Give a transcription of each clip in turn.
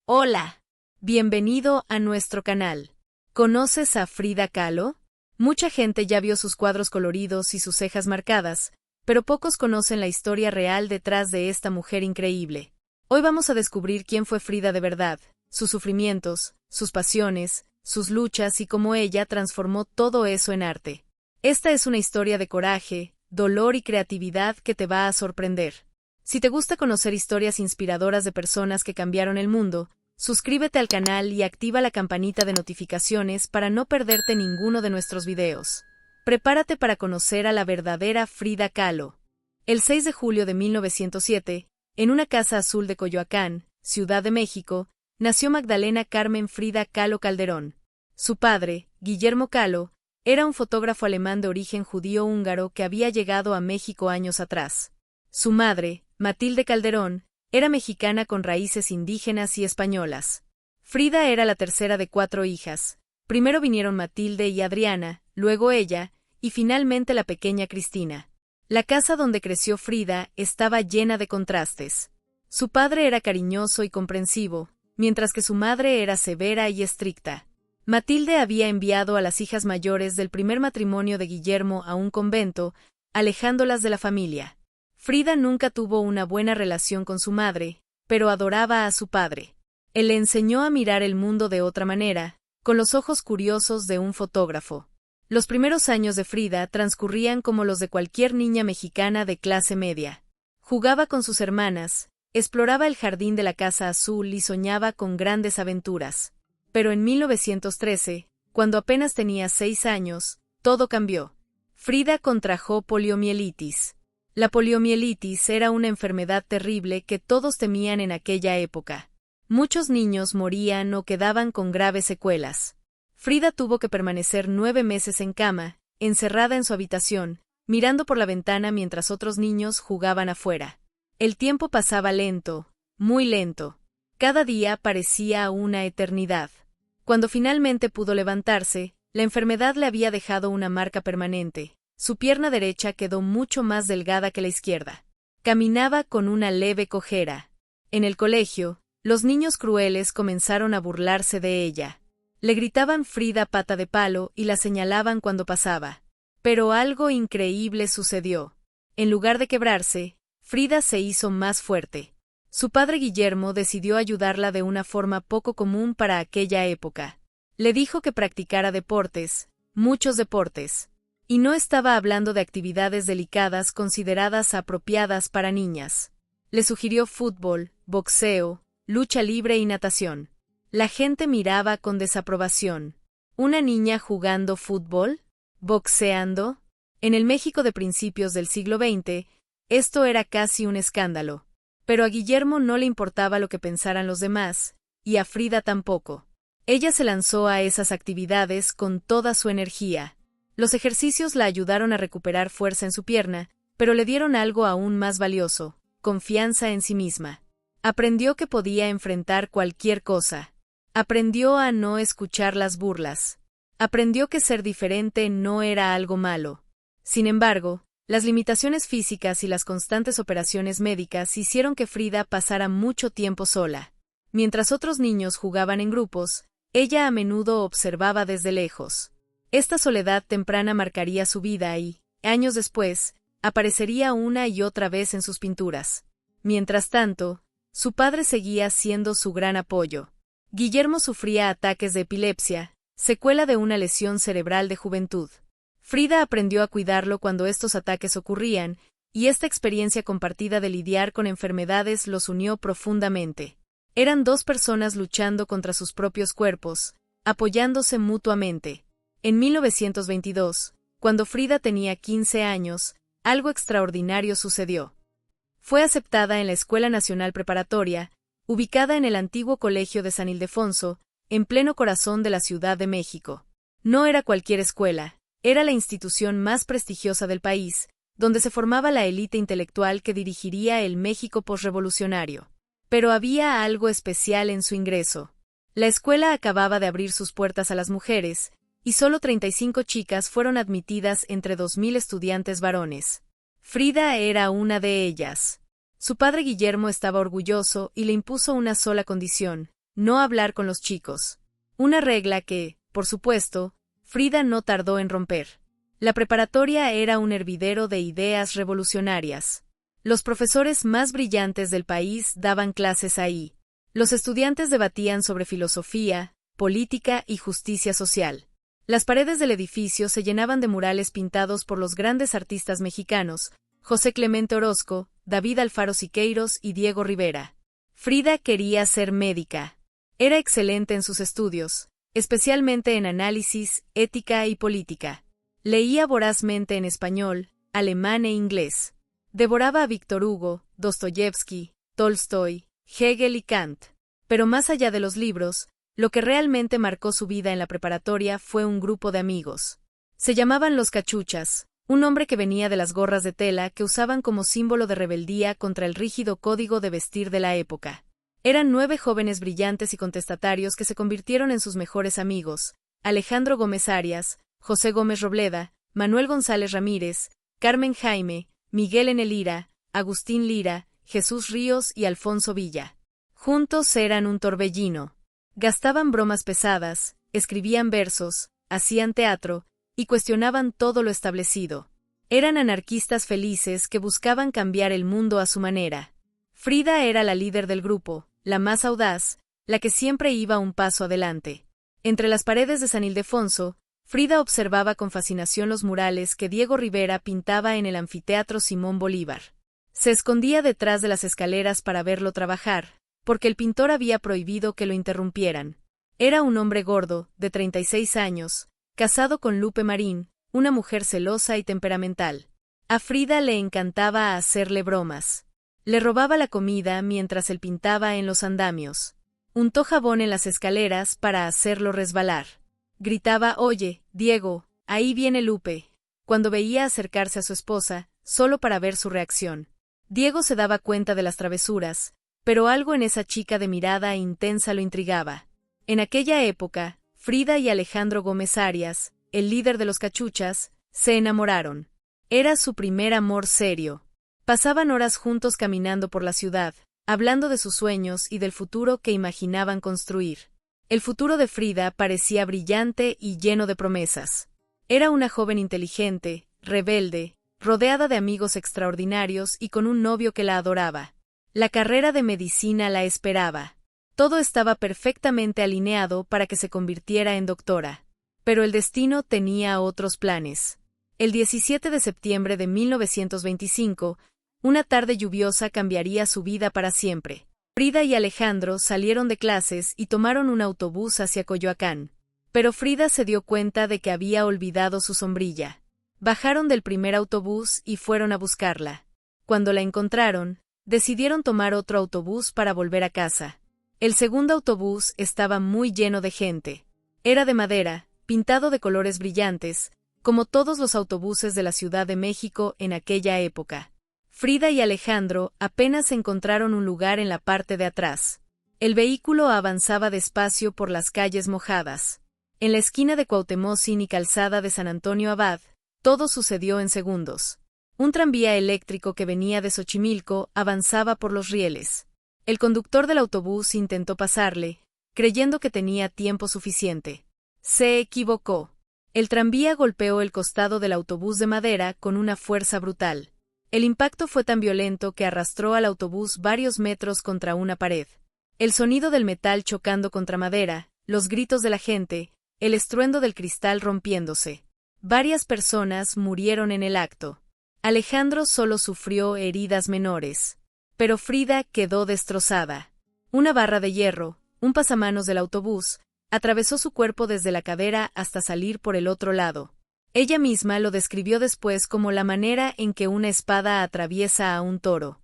Hola, bienvenido a nuestro canal. ¿Conoces a Frida Kahlo? Mucha gente ya vio sus cuadros coloridos y sus cejas marcadas, pero pocos conocen la historia real detrás de esta mujer increíble. Hoy vamos a descubrir quién fue Frida de verdad, sus sufrimientos, sus pasiones, sus luchas y cómo ella transformó todo eso en arte. Esta es una historia de coraje, dolor y creatividad que te va a sorprender. Si te gusta conocer historias inspiradoras de personas que cambiaron el mundo, suscríbete al canal y activa la campanita de notificaciones para no perderte ninguno de nuestros videos. Prepárate para conocer a la verdadera Frida Kahlo. El 6 de julio de 1907, en una casa azul de Coyoacán, Ciudad de México, nació Magdalena Carmen Frida Kahlo Calderón. Su padre, Guillermo Kahlo, era un fotógrafo alemán de origen judío-húngaro que había llegado a México años atrás. Su madre, Matilde Calderón, era mexicana con raíces indígenas y españolas. Frida era la tercera de 4 hijas. Primero vinieron Matilde y Adriana, luego ella, y finalmente la pequeña Cristina. La casa donde creció Frida estaba llena de contrastes. Su padre era cariñoso y comprensivo, mientras que su madre era severa y estricta. Matilde había enviado a las hijas mayores del primer matrimonio de Guillermo a un convento, alejándolas de la familia. Frida nunca tuvo una buena relación con su madre, pero adoraba a su padre. Él le enseñó a mirar el mundo de otra manera, con los ojos curiosos de un fotógrafo. Los primeros años de Frida transcurrían como los de cualquier niña mexicana de clase media. Jugaba con sus hermanas, exploraba el jardín de la Casa Azul y soñaba con grandes aventuras. Pero en 1913, cuando apenas tenía 6 años, todo cambió. Frida contrajo poliomielitis. La poliomielitis era una enfermedad terrible que todos temían en aquella época. Muchos niños morían o quedaban con graves secuelas. Frida tuvo que permanecer 9 meses en cama, encerrada en su habitación, mirando por la ventana mientras otros niños jugaban afuera. El tiempo pasaba lento, muy lento. Cada día parecía una eternidad. Cuando finalmente pudo levantarse, la enfermedad le había dejado una marca permanente. Su pierna derecha quedó mucho más delgada que la izquierda. Caminaba con una leve cojera. En el colegio, los niños crueles comenzaron a burlarse de ella. Le gritaban Frida pata de palo y la señalaban cuando pasaba. Pero algo increíble sucedió. En lugar de quebrarse, Frida se hizo más fuerte. Su padre Guillermo decidió ayudarla de una forma poco común para aquella época. Le dijo que practicara deportes, muchos deportes. Y no estaba hablando de actividades delicadas consideradas apropiadas para niñas. Le sugirió fútbol, boxeo, lucha libre y natación. La gente miraba con desaprobación. ¿Una niña jugando fútbol? ¿Boxeando? En el México de principios del siglo XX, esto era casi un escándalo. Pero a Guillermo no le importaba lo que pensaran los demás, y a Frida tampoco. Ella se lanzó a esas actividades con toda su energía. Los ejercicios la ayudaron a recuperar fuerza en su pierna, pero le dieron algo aún más valioso: confianza en sí misma. Aprendió que podía enfrentar cualquier cosa. Aprendió a no escuchar las burlas. Aprendió que ser diferente no era algo malo. Sin embargo, las limitaciones físicas y las constantes operaciones médicas hicieron que Frida pasara mucho tiempo sola. Mientras otros niños jugaban en grupos, ella a menudo observaba desde lejos. Esta soledad temprana marcaría su vida y, años después, aparecería una y otra vez en sus pinturas. Mientras tanto, su padre seguía siendo su gran apoyo. Guillermo sufría ataques de epilepsia, secuela de una lesión cerebral de juventud. Frida aprendió a cuidarlo cuando estos ataques ocurrían, y esta experiencia compartida de lidiar con enfermedades los unió profundamente. Eran 2 personas luchando contra sus propios cuerpos, apoyándose mutuamente. En 1922, cuando Frida tenía 15 años, algo extraordinario sucedió. Fue aceptada en la Escuela Nacional Preparatoria, ubicada en el antiguo Colegio de San Ildefonso, en pleno corazón de la Ciudad de México. No era cualquier escuela, era la institución más prestigiosa del país, donde se formaba la élite intelectual que dirigiría el México posrevolucionario. Pero había algo especial en su ingreso. La escuela acababa de abrir sus puertas a las mujeres, y solo 35 chicas fueron admitidas entre 2.000 estudiantes varones. Frida era una de ellas. Su padre Guillermo estaba orgulloso y le impuso una sola condición: no hablar con los chicos. Una regla que, por supuesto, Frida no tardó en romper. La preparatoria era un hervidero de ideas revolucionarias. Los profesores más brillantes del país daban clases ahí. Los estudiantes debatían sobre filosofía, política y justicia social. Las paredes del edificio se llenaban de murales pintados por los grandes artistas mexicanos, José Clemente Orozco, David Alfaro Siqueiros y Diego Rivera. Frida quería ser médica. Era excelente en sus estudios, especialmente en análisis, ética y política. Leía vorazmente en español, alemán e inglés. Devoraba a Víctor Hugo, Dostoyevsky, Tolstoy, Hegel y Kant. Pero más allá de los libros, lo que realmente marcó su vida en la preparatoria fue un grupo de amigos. Se llamaban los cachuchas, un nombre que venía de las gorras de tela que usaban como símbolo de rebeldía contra el rígido código de vestir de la época. Eran 9 jóvenes brillantes y contestatarios que se convirtieron en sus mejores amigos: Alejandro Gómez Arias, José Gómez Robleda, Manuel González Ramírez, Carmen Jaime, Miguel N. Lira, Agustín Lira, Jesús Ríos y Alfonso Villa. Juntos eran un torbellino. Gastaban bromas pesadas, escribían versos, hacían teatro, y cuestionaban todo lo establecido. Eran anarquistas felices que buscaban cambiar el mundo a su manera. Frida era la líder del grupo, la más audaz, la que siempre iba un paso adelante. Entre las paredes de San Ildefonso, Frida observaba con fascinación los murales que Diego Rivera pintaba en el anfiteatro Simón Bolívar. Se escondía detrás de las escaleras para verlo trabajar, porque el pintor había prohibido que lo interrumpieran. Era un hombre gordo, de 36 años, casado con Lupe Marín, una mujer celosa y temperamental. A Frida le encantaba hacerle bromas. Le robaba la comida mientras él pintaba en los andamios. Untó jabón en las escaleras para hacerlo resbalar. Gritaba: «Oye, Diego, ahí viene Lupe», cuando veía acercarse a su esposa, solo para ver su reacción. Diego se daba cuenta de las travesuras, pero algo en esa chica de mirada intensa lo intrigaba. En aquella época, Frida y Alejandro Gómez Arias, el líder de los cachuchas, se enamoraron. Era su primer amor serio. Pasaban horas juntos caminando por la ciudad, hablando de sus sueños y del futuro que imaginaban construir. El futuro de Frida parecía brillante y lleno de promesas. Era una joven inteligente, rebelde, rodeada de amigos extraordinarios y con un novio que la adoraba. La carrera de medicina la esperaba. Todo estaba perfectamente alineado para que se convirtiera en doctora. Pero el destino tenía otros planes. El 17 de septiembre de 1925, una tarde lluviosa cambiaría su vida para siempre. Frida y Alejandro salieron de clases y tomaron un autobús hacia Coyoacán. Pero Frida se dio cuenta de que había olvidado su sombrilla. Bajaron del primer autobús y fueron a buscarla. Cuando la encontraron, decidieron tomar otro autobús para volver a casa. El segundo autobús estaba muy lleno de gente. Era de madera, pintado de colores brillantes, como todos los autobuses de la Ciudad de México en aquella época. Frida y Alejandro apenas encontraron un lugar en la parte de atrás. El vehículo avanzaba despacio por las calles mojadas. En la esquina de Cuauhtémoc y Calzada de San Antonio Abad, todo sucedió en segundos. Un tranvía eléctrico que venía de Xochimilco avanzaba por los rieles. El conductor del autobús intentó pasarle, creyendo que tenía tiempo suficiente. Se equivocó. El tranvía golpeó el costado del autobús de madera con una fuerza brutal. El impacto fue tan violento que arrastró al autobús varios metros contra una pared. El sonido del metal chocando contra madera, los gritos de la gente, el estruendo del cristal rompiéndose. Varias personas murieron en el acto. Alejandro solo sufrió heridas menores. Pero Frida quedó destrozada. Una barra de hierro, un pasamanos del autobús, atravesó su cuerpo desde la cadera hasta salir por el otro lado. Ella misma lo describió después como la manera en que una espada atraviesa a un toro.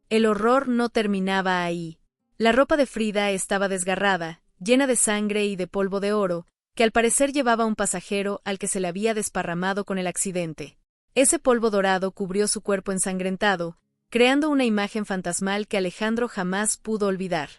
El horror no terminaba ahí. La ropa de Frida estaba desgarrada, llena de sangre y de polvo de oro, que al parecer llevaba un pasajero al que se le había desparramado con el accidente. Ese polvo dorado cubrió su cuerpo ensangrentado, creando una imagen fantasmal que Alejandro jamás pudo olvidar.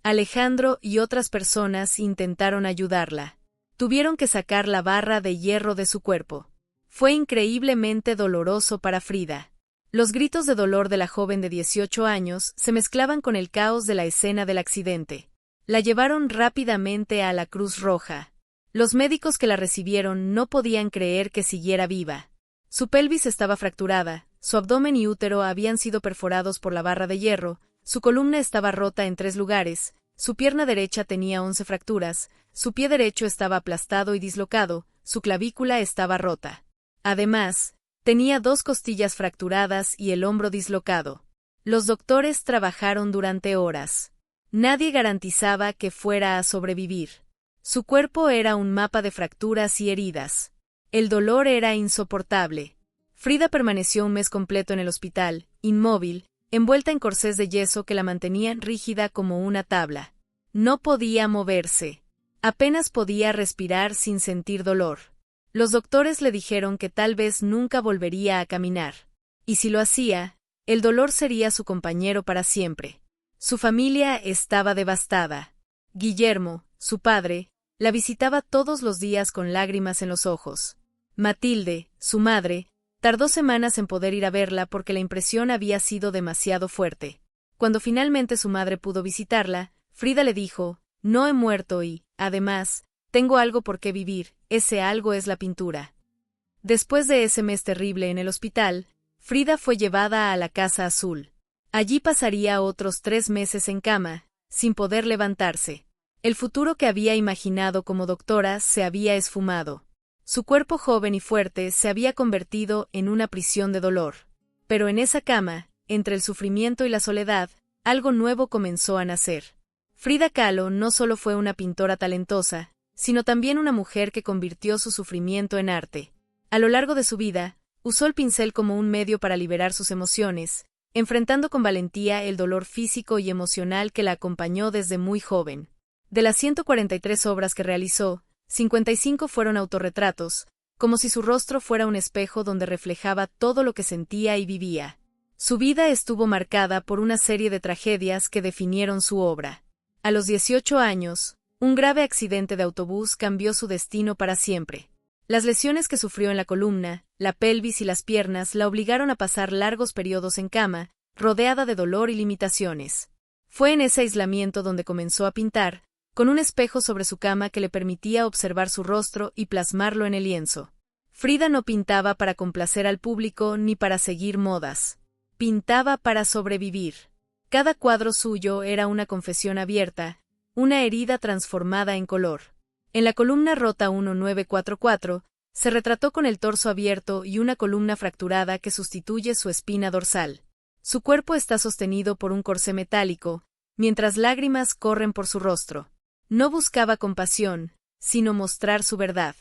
Alejandro y otras personas intentaron ayudarla. Tuvieron que sacar la barra de hierro de su cuerpo. Fue increíblemente doloroso para Frida. Los gritos de dolor de la joven de 18 años se mezclaban con el caos de la escena del accidente. La llevaron rápidamente a la Cruz Roja. Los médicos que la recibieron no podían creer que siguiera viva. Su pelvis estaba fracturada, su abdomen y útero habían sido perforados por la barra de hierro, su columna estaba rota en 3 lugares, su pierna derecha tenía 11 fracturas, su pie derecho estaba aplastado y dislocado, su clavícula estaba rota. Además, tenía 2 costillas fracturadas y el hombro dislocado. Los doctores trabajaron durante horas. Nadie garantizaba que fuera a sobrevivir. Su cuerpo era un mapa de fracturas y heridas. El dolor era insoportable. Frida permaneció un mes completo en el hospital, inmóvil, envuelta en corsés de yeso que la mantenían rígida como una tabla. No podía moverse. Apenas podía respirar sin sentir dolor. Los doctores le dijeron que tal vez nunca volvería a caminar. Y si lo hacía, el dolor sería su compañero para siempre. Su familia estaba devastada. Guillermo, su padre, la visitaba todos los días con lágrimas en los ojos. Matilde, su madre, tardó semanas en poder ir a verla porque la impresión había sido demasiado fuerte. Cuando finalmente su madre pudo visitarla, Frida le dijo, «No he muerto y, además, tengo algo por qué vivir, ese algo es la pintura». Después de ese mes terrible en el hospital, Frida fue llevada a la Casa Azul. Allí pasaría otros 3 meses en cama, sin poder levantarse. El futuro que había imaginado como doctora se había esfumado. Su cuerpo joven y fuerte se había convertido en una prisión de dolor. Pero en esa cama, entre el sufrimiento y la soledad, algo nuevo comenzó a nacer. Frida Kahlo no solo fue una pintora talentosa, sino también una mujer que convirtió su sufrimiento en arte. A lo largo de su vida, usó el pincel como un medio para liberar sus emociones, enfrentando con valentía el dolor físico y emocional que la acompañó desde muy joven. De las 143 obras que realizó, 55 fueron autorretratos, como si su rostro fuera un espejo donde reflejaba todo lo que sentía y vivía. Su vida estuvo marcada por una serie de tragedias que definieron su obra. A los 18 años, un grave accidente de autobús cambió su destino para siempre. Las lesiones que sufrió en la columna, la pelvis y las piernas la obligaron a pasar largos periodos en cama, rodeada de dolor y limitaciones. Fue en ese aislamiento donde comenzó a pintar, con un espejo sobre su cama que le permitía observar su rostro y plasmarlo en el lienzo. Frida no pintaba para complacer al público ni para seguir modas. Pintaba para sobrevivir. Cada cuadro suyo era una confesión abierta, una herida transformada en color. En la columna rota 1944, se retrató con el torso abierto y una columna fracturada que sustituye su espina dorsal. Su cuerpo está sostenido por un corsé metálico, mientras lágrimas corren por su rostro. No buscaba compasión, sino mostrar su verdad.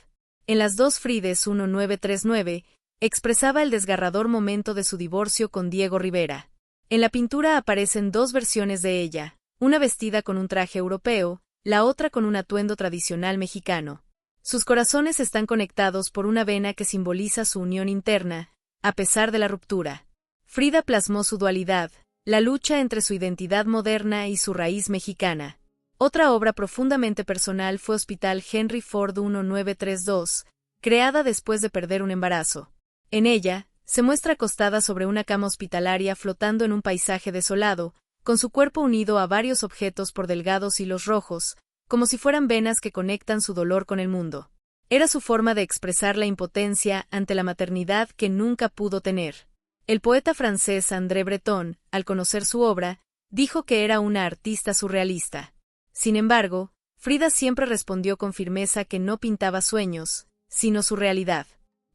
En las 2 Frides 1939, expresaba el desgarrador momento de su divorcio con Diego Rivera. En la pintura aparecen 2 versiones de ella, una vestida con un traje europeo, la otra con un atuendo tradicional mexicano. Sus corazones están conectados por una vena que simboliza su unión interna, a pesar de la ruptura. Frida plasmó su dualidad, la lucha entre su identidad moderna y su raíz mexicana. Otra obra profundamente personal fue Hospital Henry Ford 1932, creada después de perder un embarazo. En ella, se muestra acostada sobre una cama hospitalaria flotando en un paisaje desolado, con su cuerpo unido a varios objetos por delgados hilos rojos, como si fueran venas que conectan su dolor con el mundo. Era su forma de expresar la impotencia ante la maternidad que nunca pudo tener. El poeta francés André Breton, al conocer su obra, dijo que era una artista surrealista. Sin embargo, Frida siempre respondió con firmeza que no pintaba sueños, sino su realidad.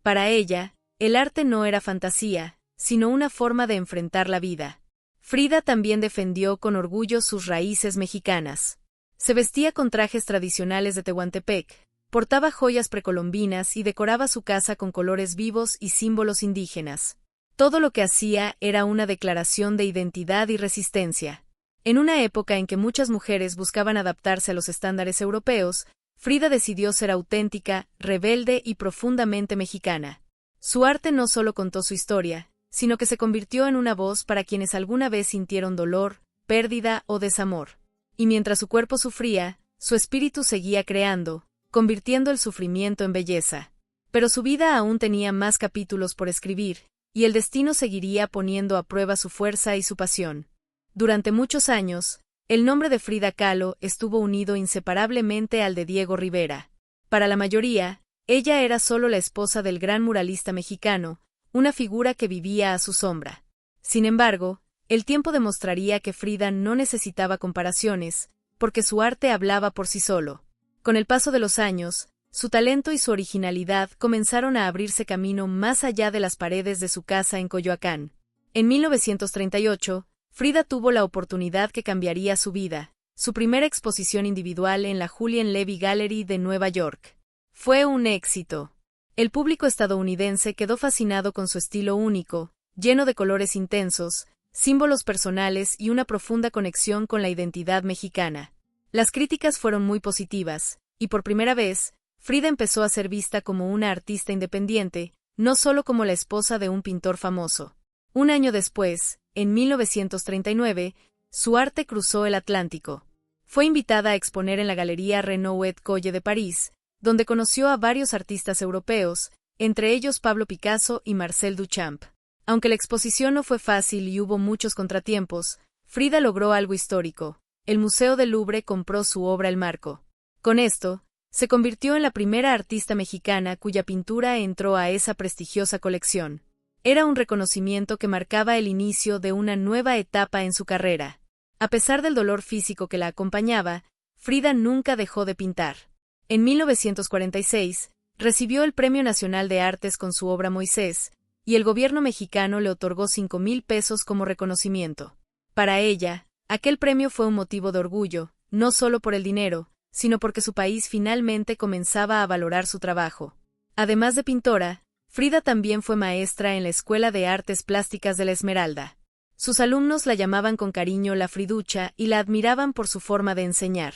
Para ella, el arte no era fantasía, sino una forma de enfrentar la vida. Frida también defendió con orgullo sus raíces mexicanas. Se vestía con trajes tradicionales de Tehuantepec, portaba joyas precolombinas y decoraba su casa con colores vivos y símbolos indígenas. Todo lo que hacía era una declaración de identidad y resistencia. En una época en que muchas mujeres buscaban adaptarse a los estándares europeos, Frida decidió ser auténtica, rebelde y profundamente mexicana. Su arte no solo contó su historia, sino que se convirtió en una voz para quienes alguna vez sintieron dolor, pérdida o desamor. Y mientras su cuerpo sufría, su espíritu seguía creando, convirtiendo el sufrimiento en belleza. Pero su vida aún tenía más capítulos por escribir, y el destino seguiría poniendo a prueba su fuerza y su pasión. Durante muchos años, El nombre de Frida Kahlo estuvo unido inseparablemente al de Diego Rivera. Para la mayoría, ella era solo la esposa del gran muralista mexicano, una figura que vivía a su sombra. Sin embargo, el tiempo demostraría que Frida no necesitaba comparaciones, porque su arte hablaba por sí solo. Con el paso de los años, su talento y su originalidad comenzaron a abrirse camino más allá de las paredes de su casa en Coyoacán. En 1938, Frida tuvo la oportunidad que cambiaría su vida, su primera exposición individual en la Julian Levy Gallery de Nueva York. Fue un éxito. El público estadounidense quedó fascinado con su estilo único, lleno de colores intensos, símbolos personales y una profunda conexión con la identidad mexicana. Las críticas fueron muy positivas, y por primera vez, Frida empezó a ser vista como una artista independiente, no solo como la esposa de un pintor famoso. Un año después, en 1939, su arte cruzó el Atlántico. Fue invitada a exponer en la Galería Renouet Colle de París, donde conoció a varios artistas europeos, entre ellos Pablo Picasso y Marcel Duchamp. Aunque la exposición no fue fácil y hubo muchos contratiempos, Frida logró algo histórico. El Museo del Louvre compró su obra El Marco. Con esto, se convirtió en la primera artista mexicana cuya pintura entró a esa prestigiosa colección. Era un reconocimiento que marcaba el inicio de una nueva etapa en su carrera. A pesar del dolor físico que la acompañaba, Frida nunca dejó de pintar. En 1946, recibió el Premio Nacional de Artes con su obra Moisés, y el gobierno mexicano le otorgó 5,000 pesos como reconocimiento. Para ella, aquel premio fue un motivo de orgullo, no solo por el dinero, sino porque su país finalmente comenzaba a valorar su trabajo. Además de pintora, Frida también fue maestra en la Escuela de Artes Plásticas de la Esmeralda. Sus alumnos la llamaban con cariño la Friducha y la admiraban por su forma de enseñar.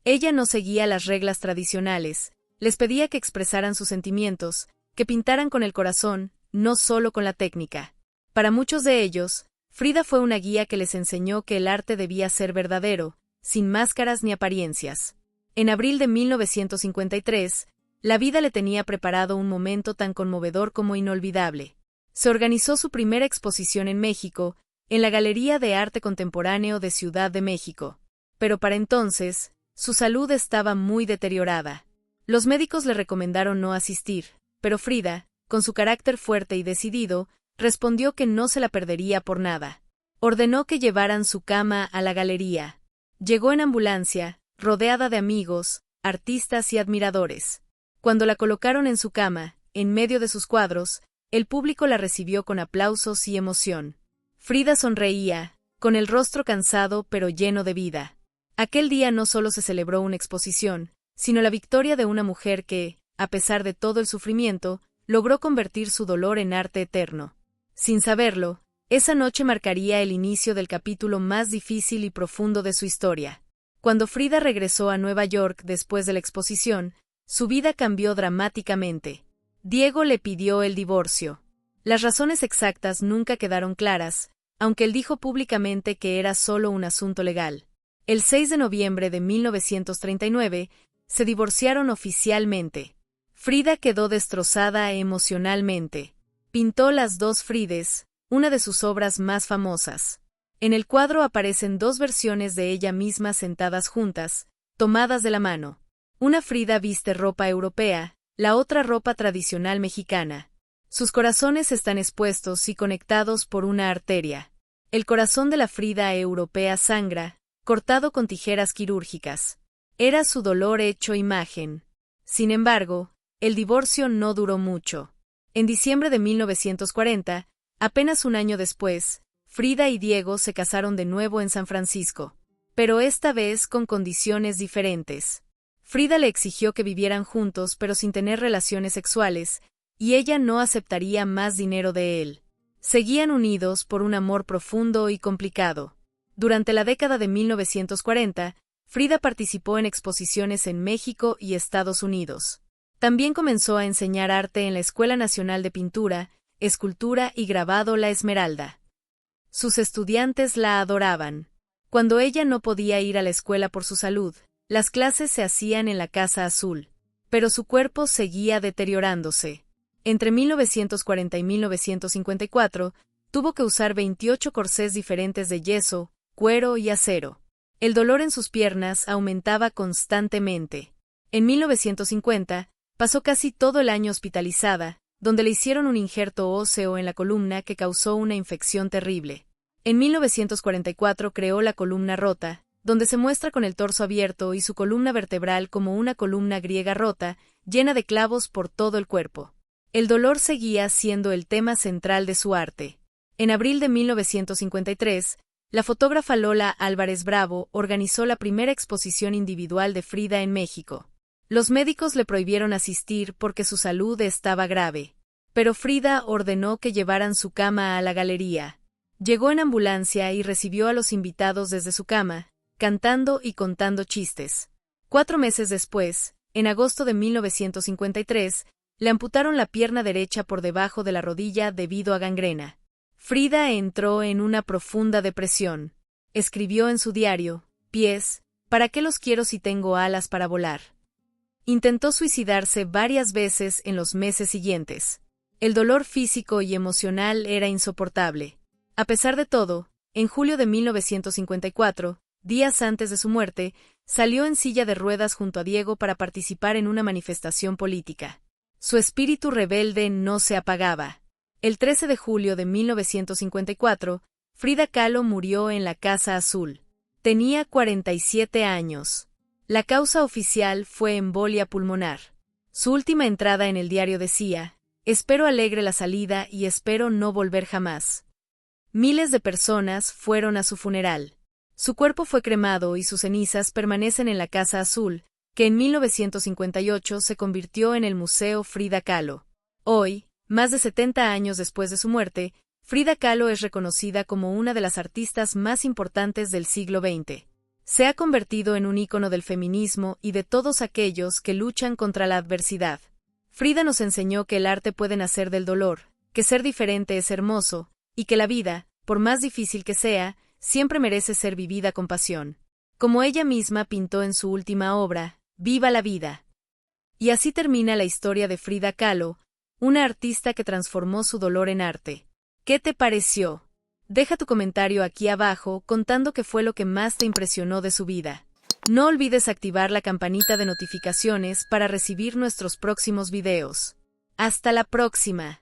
Ella no seguía las reglas tradicionales, les pedía que expresaran sus sentimientos, que pintaran con el corazón, no solo con la técnica. Para muchos de ellos, Frida fue una guía que les enseñó que el arte debía ser verdadero, sin máscaras ni apariencias. En abril de 1953, la vida le tenía preparado un momento tan conmovedor como inolvidable. Se organizó su primera exposición en México, en la Galería de Arte Contemporáneo de Ciudad de México. Pero para entonces, su salud estaba muy deteriorada. Los médicos le recomendaron no asistir, pero Frida, con su carácter fuerte y decidido, respondió que no se la perdería por nada. Ordenó que llevaran su cama a la galería. Llegó en ambulancia, rodeada de amigos, artistas y admiradores. Cuando la colocaron en su cama, en medio de sus cuadros, el público la recibió con aplausos y emoción. Frida sonreía, con el rostro cansado pero lleno de vida. Aquel día no solo se celebró una exposición, sino la victoria de una mujer que, a pesar de todo el sufrimiento, logró convertir su dolor en arte eterno. Sin saberlo, esa noche marcaría el inicio del capítulo más difícil y profundo de su historia. Cuando Frida regresó a Nueva York después de la exposición, su vida cambió dramáticamente. Diego le pidió el divorcio. Las razones exactas nunca quedaron claras, aunque él dijo públicamente que era solo un asunto legal. El 6 de noviembre de 1939, se divorciaron oficialmente. Frida quedó destrozada emocionalmente. Pintó Las dos Frides, una de sus obras más famosas. En el cuadro aparecen dos versiones de ella misma sentadas juntas, tomadas de la mano. Una Frida viste ropa europea, la otra ropa tradicional mexicana. Sus corazones están expuestos y conectados por una arteria. El corazón de la Frida europea sangra, cortado con tijeras quirúrgicas. Era su dolor hecho imagen. Sin embargo, el divorcio no duró mucho. En diciembre de 1940, apenas un año después, Frida y Diego se casaron de nuevo en San Francisco, pero esta vez con condiciones diferentes. Frida le exigió que vivieran juntos pero sin tener relaciones sexuales, y ella no aceptaría más dinero de él. Seguían unidos por un amor profundo y complicado. Durante la década de 1940, Frida participó en exposiciones en México y Estados Unidos. También comenzó a enseñar arte en la Escuela Nacional de Pintura, Escultura y Grabado La Esmeralda. Sus estudiantes la adoraban. Cuando ella no podía ir a la escuela por su salud, las clases se hacían en la Casa Azul. Pero su cuerpo seguía deteriorándose. Entre 1940 y 1954, tuvo que usar 28 corsés diferentes de yeso, cuero y acero. El dolor en sus piernas aumentaba constantemente. En 1950, pasó casi todo el año hospitalizada, donde le hicieron un injerto óseo en la columna que causó una infección terrible. En 1944 creó la columna rota, donde se muestra con el torso abierto y su columna vertebral como una columna griega rota, llena de clavos por todo el cuerpo. El dolor seguía siendo el tema central de su arte. En abril de 1953, la fotógrafa Lola Álvarez Bravo organizó la primera exposición individual de Frida en México. Los médicos le prohibieron asistir porque su salud estaba grave, pero Frida ordenó que llevaran su cama a la galería. Llegó en ambulancia y recibió a los invitados desde su cama, cantando y contando chistes. 4 meses después, en agosto de 1953, le amputaron la pierna derecha por debajo de la rodilla debido a gangrena. Frida entró en una profunda depresión. Escribió en su diario: «Pies, ¿para qué los quiero si tengo alas para volar?». Intentó suicidarse varias veces en los meses siguientes. El dolor físico y emocional era insoportable. A pesar de todo, en julio de 1954, días antes de su muerte, salió en silla de ruedas junto a Diego para participar en una manifestación política. Su espíritu rebelde no se apagaba. El 13 de julio de 1954, Frida Kahlo murió en la Casa Azul. Tenía 47 años. La causa oficial fue embolia pulmonar. Su última entrada en el diario decía: «Espero alegre la salida y espero no volver jamás». Miles de personas fueron a su funeral. Su cuerpo fue cremado y sus cenizas permanecen en la Casa Azul, que en 1958 se convirtió en el Museo Frida Kahlo. Hoy, más de 70 años después de su muerte, Frida Kahlo es reconocida como una de las artistas más importantes del siglo XX. Se ha convertido en un ícono del feminismo y de todos aquellos que luchan contra la adversidad. Frida nos enseñó que el arte puede nacer del dolor, que ser diferente es hermoso, y que la vida, por más difícil que sea, siempre merece ser vivida con pasión. Como ella misma pintó en su última obra, «Viva la vida». Y así termina la historia de Frida Kahlo, una artista que transformó su dolor en arte. ¿Qué te pareció? Deja tu comentario aquí abajo contando qué fue lo que más te impresionó de su vida. No olvides activar la campanita de notificaciones para recibir nuestros próximos videos. ¡Hasta la próxima!